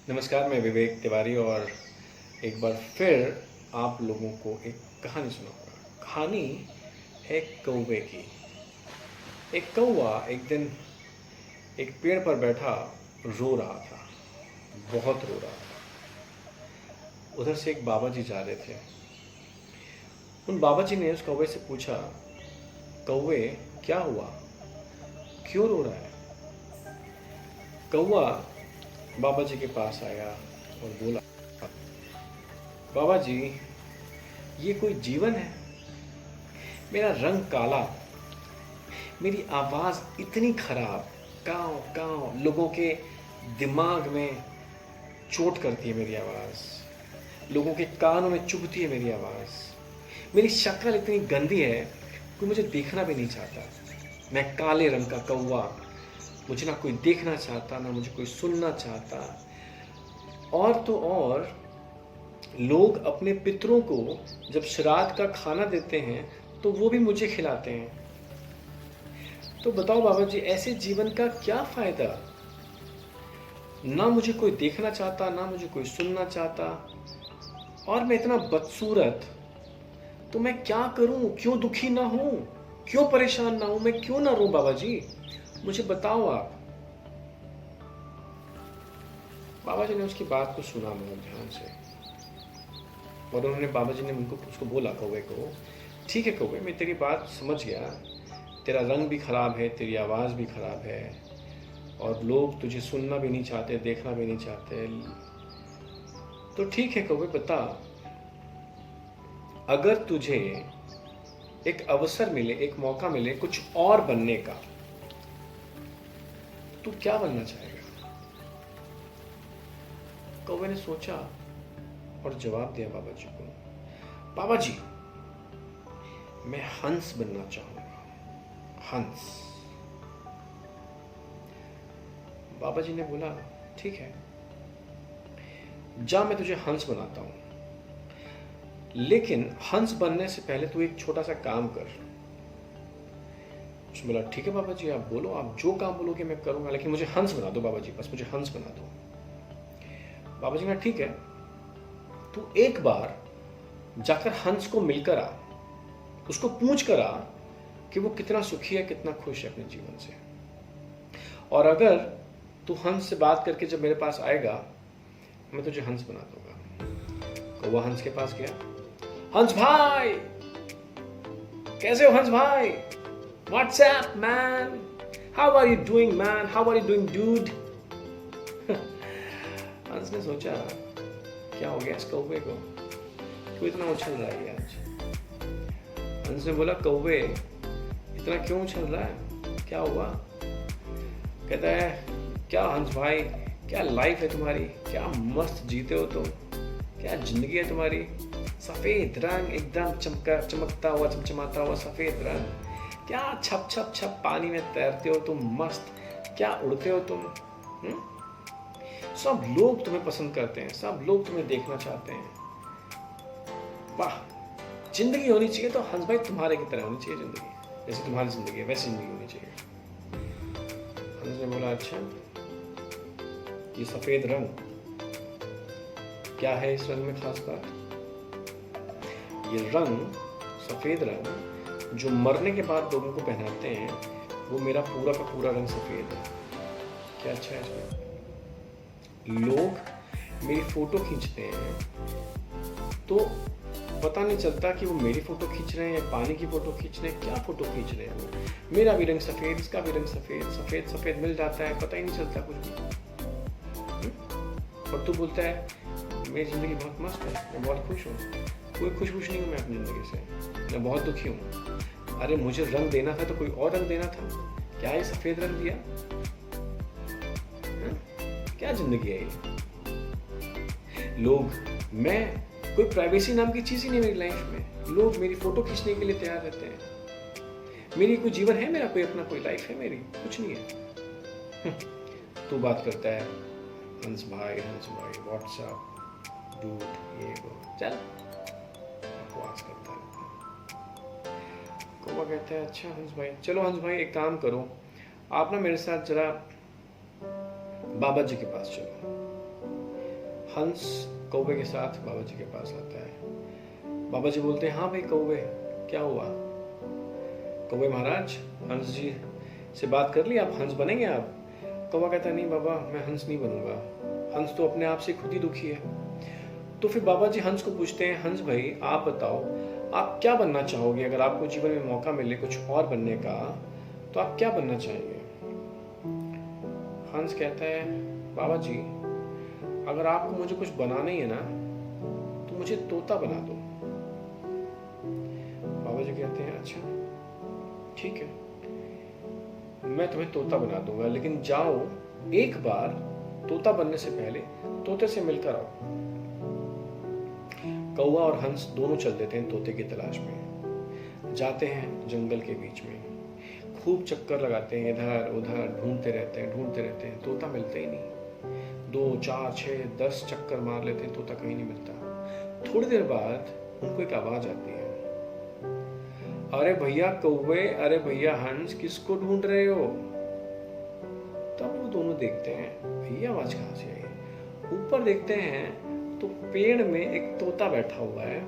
नमस्कार, मैं विवेक तिवारी और एक बार फिर आप लोगों को एक कहानी सुनाऊंगा। कहानी है कौवे की। एक कौवा एक दिन एक पेड़ पर बैठा रो रहा था, बहुत रो रहा था। उधर से एक बाबा जी जा रहे थे। उन बाबा जी ने उस कौवे से पूछा, कौवे क्या हुआ, क्यों रो रहा है? कौवा बाबा जी के पास आया और बोला, बाबा जी, ये कोई जीवन है? मेरा रंग काला, मेरी आवाज़ इतनी खराब, काँव काँव, लोगों के दिमाग में चोट करती है मेरी आवाज़, लोगों के कानों में चुभती है मेरी आवाज़, मेरी शक्ल इतनी गंदी है कोई मुझे देखना भी नहीं चाहता। मैं काले रंग का कौवा, मुझे ना कोई देखना चाहता, ना मुझे कोई सुनना चाहता। और तो और लोग अपने पितरों को जब श्राद्ध का खाना देते हैं तो वो भी मुझे खिलाते हैं। तो बताओ बाबा जी, ऐसे जीवन का क्या फायदा? ना मुझे कोई देखना चाहता, ना मुझे कोई सुनना चाहता, और मैं इतना बदसूरत, तो मैं क्या करूं? क्यों दुखी ना हूं? क्यों परेशान ना हूं? मैं क्यों ना रो बाबा जी? मुझे बताओ आप। बाबा जी ने उसकी बात को सुना बहुत ध्यान से, और उन्होंने बाबा जी ने उसको बोला, कौवे को, ठीक है कौवे, मैं तेरी बात समझ गया। तेरा रंग भी खराब है, तेरी आवाज़ भी खराब है, और लोग तुझे सुनना भी नहीं चाहते, देखना भी नहीं चाहते। तो ठीक है कौवे, बता, अगर तुझे एक अवसर मिले, एक मौका मिले कुछ और बनने का, तू क्या बनना चाहेगा? कौवे ने सोचा और जवाब दिया बाबा जी को, बाबा जी, मैं हंस बनना चाहूंगा, हंस। बाबा जी ने बोला, ठीक है, जा, मैं तुझे हंस बनाता हूं, लेकिन हंस बनने से पहले तू एक छोटा सा काम कर। उसने बोला, ठीक है बाबा जी, आप बोलो, आप जो काम बोलोगे मैं करूंगा, लेकिन मुझे हंस बना दो बाबा जी, बस मुझे हंस बना दो। बाबा जी ने, ठीक है, तू एक बार जाकर हंस को मिलकर आ, उसको पूछ कर आ कि वो कितना सुखी है, कितना खुश है अपने जीवन से, और अगर तू हंस से बात करके जब मेरे पास आएगा, मैं तुझे हंस बना दूंगा। कौवा हंस के पास गया, हंस भाई, कैसे हो हंस भाई? What's up man, how are you doing man, how are you doing dude? हंस ने सोचा, क्या हो गया इस कौवे को, क्यों इतना उछल रहा है आज? हंस ने बोला, कौवे, इतना क्यों उछल रहा है, क्या हुआ? कहता है, क्या हंस भाई, क्या लाइफ है तुम्हारी, क्या मस्त जीते हो तुम, क्या जिंदगी है तुम्हारी, सफेद रंग, एकदम चमकता हुआ, चमचमाता हुआ सफेद रंग, क्या छप छप छप पानी में तैरते हो तुम, मस्त, क्या उड़ते हो तुम। सब लोग तुम्हें पसंद करते हैं, सब लोग तुम्हें देखना चाहते हैं। वाह, जिंदगी होनी चाहिए तो हंस भाई तुम्हारे की तरह होनी चाहिए जिंदगी, जैसे तुम्हारी जिंदगी है वैसी जिंदगी होनी चाहिए। हंस ने बोला, अच्छा, ये सफेद रंग, क्या है इस रंग में खास बात? ये रंग, सफेद रंग, जो मरने के बाद लोगों को पहनाते हैं, वो मेरा पूरा का पूरा रंग सफेद है। क्या अच्छा है इसमें? लोग मेरी फोटो खींचते हैं तो पता नहीं चलता कि वो मेरी फोटो खींच रहे हैं, पानी की फोटो खींच रहे हैं, क्या फोटो खींच रहे हैं वो। मेरा भी रंग सफेद, इसका भी रंग सफेद, सफेद सफेद मिल जाता है, पता ही नहीं चलता कुछ भी। और तू बोलता है मेरी जिंदगी बहुत मस्त है, मैं बहुत खुश हूँ। कोई खुश नहीं हूँ मैं अपनी जिंदगी से, मैं बहुत दुखी हूँ। अरे मुझे रंग देना था तो कोई और रंग देना था, क्या ये सफेद रंग दिया? क्या जिंदगी है ये? लोग, मैं, कोई प्राइवेसी नाम की चीज ही नहीं मेरी लाइफ में। लोग मेरी फोटो खींचने के लिए तैयार रहते हैं। मेरी कोई जीवन है, मेरा कोई अपना कोई लाइफ है मेरी? कुछ नहीं है। तू बात करता है हंस भाई, व्हाट्सएप डूड, ये वो, चल बकवास करता है। कौवा कहता है, अच्छा हंस भाई, चलो हंस भाई, एक काम करो, आप ना मेरे साथ जरा बाबा जी के पास चलो। हंस कौवे के साथ बाबा जी के पास आता है। बाबा जी बोलते हैं, हाँ भाई कौवे, क्या हुआ? कौवे महाराज, हंस जी से बात कर ली, आप हंस बनेंगे आप? कौवा कहता है, नहीं बाबा, मैं हंस नहीं बनूंगा, हंस तो अपने आप से खुद ही दुखी है। तो फिर बाबा जी हंस को पूछते हैं, हंस भाई आप बताओ, आप क्या बनना चाहोगे? अगर आपको जीवन में मौका मिले कुछ और बनने का, तो आप क्या बनना चाहेंगे? हंस कहता है, बाबा जी अगर आपको मुझे कुछ बनाना ही है ना, तो मुझे तोता बना दो। बाबा जी कहते हैं, अच्छा ठीक है, मैं तुम्हें तोता बना दूंगा, लेकिन जाओ एक बार तोता बनने से पहले तोते से मिलकर आओ। कौवा और हंस दोनों चल देते हैं तोते की तलाश में। जाते हैं जंगल के बीच में, खूब चक्कर लगाते हैं, इधर उधर ढूंढते रहते हैं, तोता मिलता ही नहीं। 2 4 6 10 चक्कर मार लेते हैं, तोता कहीं नहीं मिलता। थोड़ी देर बाद उनको एक आवाज आती है, अरे भैया कौवे, अरे भैया हंस, किसको ढूंढ रहे हो? तब वो दोनों देखते हैं, भैया आवाज कहाँ से आई? ऊपर देखते हैं तो पेड़ में एक तोता बैठा हुआ है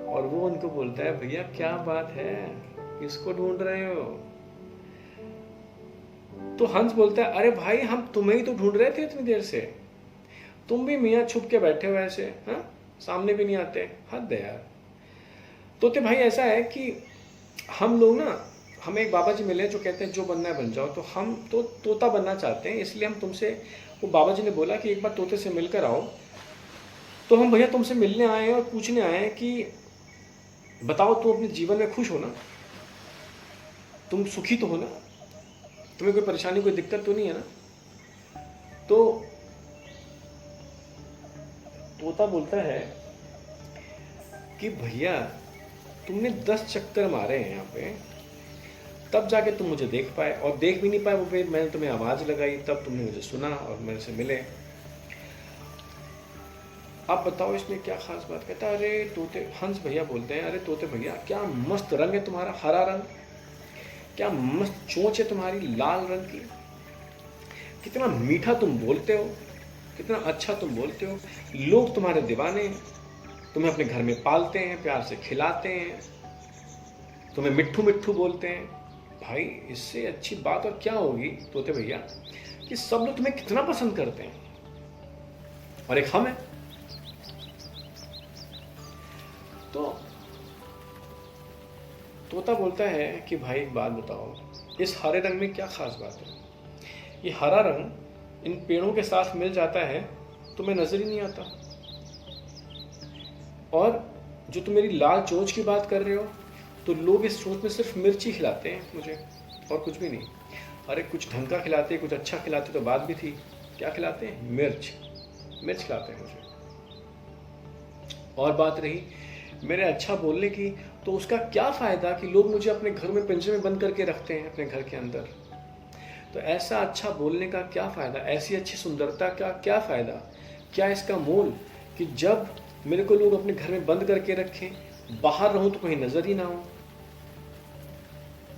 और वो उनको बोलता है, भैया क्या बात है, किसको ढूंढ रहे हो? तो हंस बोलता है, अरे भाई हम तुम्हें ही तो ढूंढ रहे थे इतनी देर से, तुम भी मियाँ छुप के बैठे हो ऐसे, हाँ सामने भी नहीं आते, हद है यार। तोते भाई ऐसा है कि हम लोग ना, हमें एक बाबा जी मिले जो कहते हैं जो बनना है बन जाओ, तो हम तो तोता बनना चाहते हैं, इसलिए हम तुमसे, वो बाबा जी ने बोला कि एक बार तोते से मिलकर आओ, तो हम भैया तुमसे मिलने आए हैं और पूछने आए हैं कि बताओ तुम अपने जीवन में खुश हो ना, तुम सुखी तो हो ना, तुम्हें कोई परेशानी कोई दिक्कत तो नहीं है ना? तो तोता बोलता है कि भैया तुमने 10 चक्कर मारे हैं यहाँ पे, तब जाके तुम मुझे देख पाए, और देख भी नहीं पाए वो फिर मैंने तुम्हें आवाज लगाई, तब तुमने मुझे सुना और मेरे से मिले। आप बताओ इसमें क्या खास बात? कहता है, अरे तोते, हंस भैया बोलते हैं, अरे तोते भैया क्या मस्त रंग है तुम्हारा, हरा रंग, क्या मस्त चोंच है तुम्हारी लाल रंग की, कितना मीठा तुम बोलते हो, कितना अच्छा तुम बोलते हो, लोग तुम्हारे दीवाने हैं, तुम्हें अपने घर में पालते हैं, प्यार से खिलाते हैं, तुम्हें मिट्ठू मिट्ठू बोलते हैं। भाई इससे अच्छी बात और क्या होगी तोते भैया कि सब लोग तुम्हें कितना पसंद करते हैं, और एक हम है। तो तोता बोलता है कि भाई एक बात बताओ, इस हरे रंग में क्या खास बात है? ये हरा रंग इन पेड़ों के साथ मिल जाता है, तुम्हें नजर ही नहीं आता, और जो तुम मेरी लाल चोंच की बात कर रहे हो, तो लोग इस चोंच में सिर्फ मिर्ची खिलाते हैं मुझे, और कुछ भी नहीं। अरे कुछ ढंग का खिलाते, कुछ अच्छा खिलाते तो बात भी थी, क्या खिलाते हैं? मिर्च, मिर्च खिलाते हैं मुझे। और बात रही मेरे अच्छा बोलने की, तो उसका क्या फायदा कि लोग मुझे अपने घर में पिंजरे में बंद करके रखते हैं, अपने घर के अंदर। तो ऐसा अच्छा बोलने का क्या फायदा, ऐसी अच्छी सुंदरता का क्या फायदा, क्या इसका मोल कि जब मेरे को लोग अपने घर में बंद करके रखें, बाहर रहूं तो कहीं नजर ही ना हो।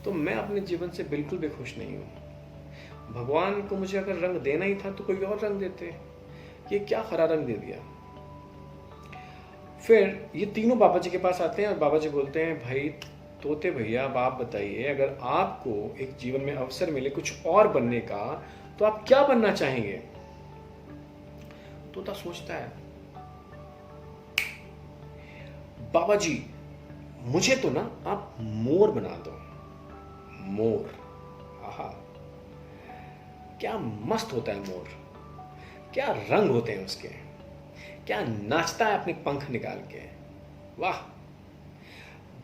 तो मैं अपने जीवन से बिल्कुल भी खुश नहीं हूं। भगवान को मुझे अगर रंग देना ही था तो कोई और रंग देते, ये क्या हरा रंग दे दिया। फिर ये तीनों बाबा जी के पास आते हैं और बाबा जी बोलते हैं, भाई तोते भैया अब आप बताइए, अगर आपको एक जीवन में अवसर मिले कुछ और बनने का, तो आप क्या बनना चाहेंगे? तोता सोचता है, बाबा जी मुझे तो ना आप मोर बना दो। मोर, आहा क्या मस्त होता है मोर, क्या रंग होते हैं उसके, क्या नाचता है अपने पंख निकाल के, वाह।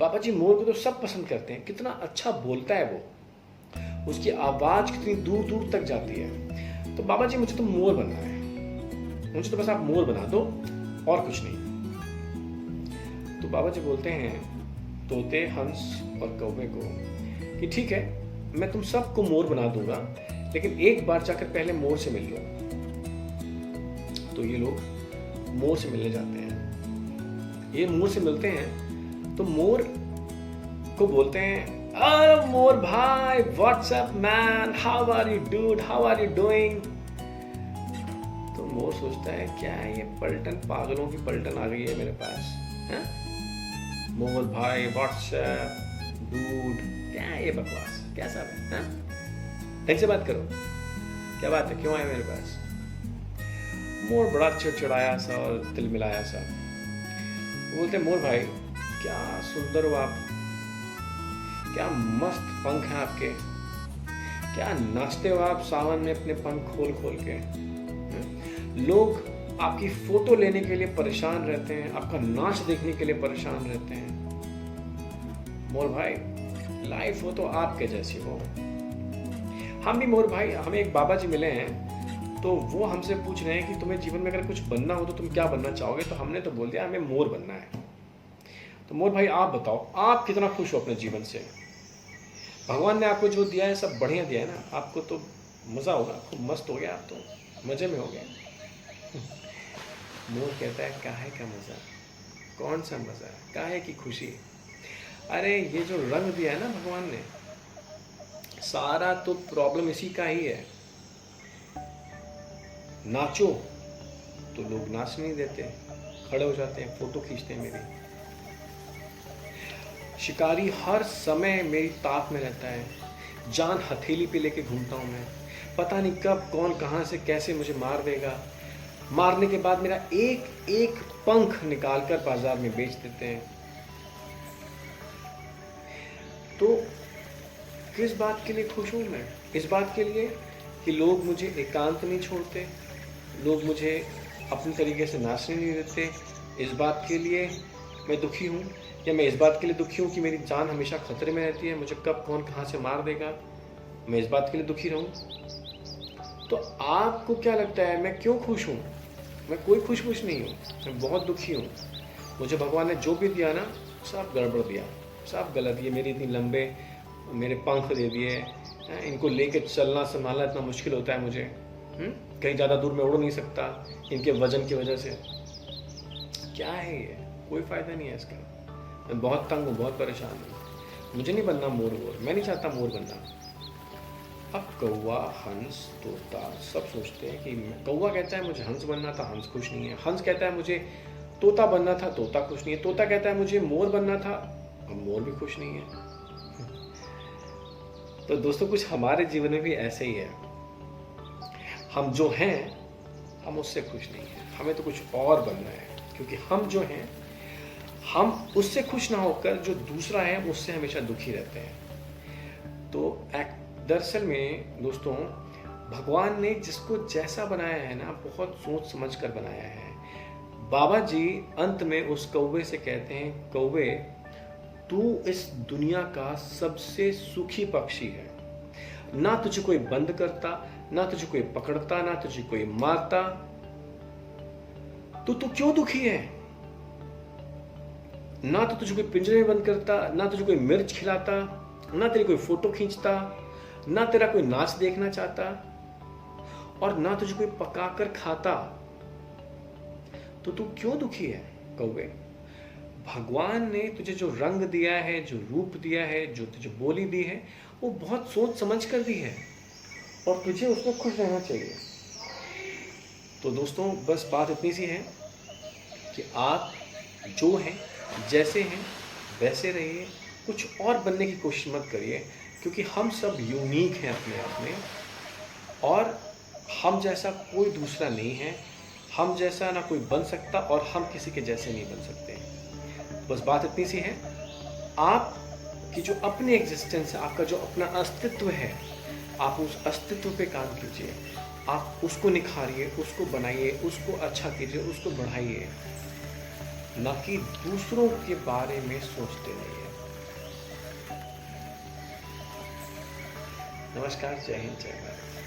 बाबा जी मोर को तो सब पसंद करते हैं, कितना अच्छा बोलता है वो, उसकी आवाज कितनी दूर दूर तक जाती है। तो बाबा जी मुझे तो मोर बनना है, मुझे तो बस आप मोर बना दो और कुछ नहीं। तो बाबा जी बोलते हैं तोते, हंस और कौवे को कि ठीक है, मैं तुम सबको मोर बना दूंगा, लेकिन एक बार जाकर पहले मोर से मिल लो। तो ये लोग मोर से मिलने जाते हैं। ये मोर से मिलते हैं तो मोर को बोलते हैं, अरे मोर भाई, what's up man, how are you dude, how are you doing. तो मोर सोचता है क्या है ये पलटन, पागलों की पलटन आ गई है मेरे पास। हाँ? मोर भाई व्हाट्सएप डूड, क्या है ये बकवास, कैसा है? हाँ? ढंग से बात करो, क्या बात है, क्यों आए मेरे पास? मोर बड़ा चिड़चिड़ाया सा और दिल मिलाया सा बोलते, मोर भाई क्या सुंदर हो आप, क्या मस्त पंख हैं आपके, क्या नाचते हो आप सावन में अपने पंख खोल खोल के। लोग आपकी फोटो लेने के लिए परेशान रहते हैं, आपका नाच देखने के लिए परेशान रहते हैं। मोर भाई लाइफ हो तो आपके जैसी हो। हम भी मोर भाई, हमें एक बाबा जी मिले हैं, तो वो हमसे पूछ रहे हैं कि तुम्हें जीवन में अगर कुछ बनना हो तो तुम क्या बनना चाहोगे। तो हमने तो बोल दिया हमें मोर बनना है। तो मोर भाई आप बताओ, आप कितना खुश हो अपने जीवन से? भगवान ने आपको जो दिया है सब बढ़िया दिया है ना, आपको तो मज़ा होगा, खूब मस्त हो गया, आप तो मज़े में हो गए। मोर कहता है काहे का मज़ा, कौन सा मज़ा, काहे की खुशी? अरे ये जो रंग दिया है ना भगवान ने, सारा तो प्रॉब्लम इसी का ही है। नाचो तो लोग नाच नहीं देते, खड़े हो जाते हैं, फोटो खींचते हैं मेरी। शिकारी हर समय मेरी ताक में रहता है, जान हथेली पे लेके घूमता हूँ मैं, पता नहीं कब कौन कहाँ से कैसे मुझे मार देगा। मारने के बाद मेरा एक एक पंख निकाल कर बाजार में बेच देते हैं। तो किस बात के लिए खुश हूँ मैं? इस बात के लिए कि लोग मुझे एकांत नहीं छोड़ते, लोग मुझे अपनी तरीके से नाचने नहीं देते। इस बात के लिए मैं दुखी हूँ, या मैं इस बात के लिए दुखी हूँ कि मेरी जान हमेशा खतरे में रहती है, मुझे कब कौन कहाँ से मार देगा, मैं इस बात के लिए दुखी रहूँ? तो आपको क्या लगता है मैं क्यों खुश हूँ? मैं कोई खुश नहीं हूँ, मैं बहुत दुखी हूँ। मुझे भगवान ने जो भी दिया ना सब गड़बड़ दिया, सब गलत दिए। मेरे इतनी लंबे मेरे पंख दे दिए, इनको लेके चलना संभालना इतना मुश्किल होता है मुझे। कहीं ज़्यादा दूर में उड़ नहीं सकता इनके वजन की वजह से। क्या है ये? कोई फ़ायदा नहीं है इसका। मैं बहुत तंग हूँ, बहुत परेशान हूँ। मुझे नहीं बनना मोर, मैं नहीं चाहता मोर बनना। अब कौवा, हंस, तोता सब सोचते हैं कि कौवा कहता है मुझे हंस बनना था, हंस खुश नहीं है। हंस कहता है मुझे तोता बनना था, तोता खुश नहीं है। तोता कहता है मुझे मोर बनना था, अब मोर भी खुश नहीं है। तो दोस्तों कुछ हमारे जीवन में भी ऐसे ही है। हम जो हैं हम उससे खुश नहीं हैं, हमें तो कुछ और बनना है। क्योंकि हम जो हैं हम उससे खुश ना होकर जो दूसरा है उससे हमेशा दुखी रहते हैं। तो दरअसल में दोस्तों भगवान ने जिसको जैसा बनाया है ना बहुत सोच समझ कर बनाया है। बाबा जी अंत में उस कौवे से कहते हैं, कौवे तू इस दुनिया का सबसे सुखी पक्षी है, ना तुझे कोई बंद करता, ना तुझे कोई पकड़ता, ना तुझे कोई मारता, तो तू क्यों दुखी है? ना तो तुझे कोई पिंजरे में बंद करता, ना तुझे कोई मिर्च खिलाता, ना तेरी कोई फोटो खींचता, ना तेरा कोई नाच देखना चाहता, और ना तुझे कोई पकाकर खाता, तो तू क्यों दुखी है कौवे? भगवान ने तुझे जो रंग दिया है, जो रूप दिया है, जो तुझे बोली दी है, वो बहुत सोच समझ कर दी है और तुझे उसमें खुश रहना चाहिए। तो दोस्तों बस बात इतनी सी है कि आप जो हैं, जैसे हैं वैसे रहिए, कुछ और बनने की कोशिश मत करिए, क्योंकि हम सब यूनिक हैं अपने आप में और हम जैसा कोई दूसरा नहीं है। हम जैसा ना कोई बन सकता और हम किसी के जैसे नहीं बन सकते। बस बात इतनी सी है, आप की जो अपनी एग्जिस्टेंस है, आपका जो अपना अस्तित्व है, आप उस अस्तित्व पे काम कीजिए, आप उसको निखारिए, उसको बनाइए, उसको अच्छा कीजिए, उसको बढ़ाइए, ना कि दूसरों के बारे में सोचते रहिए। नमस्कार, जय हिंद, जय भारत।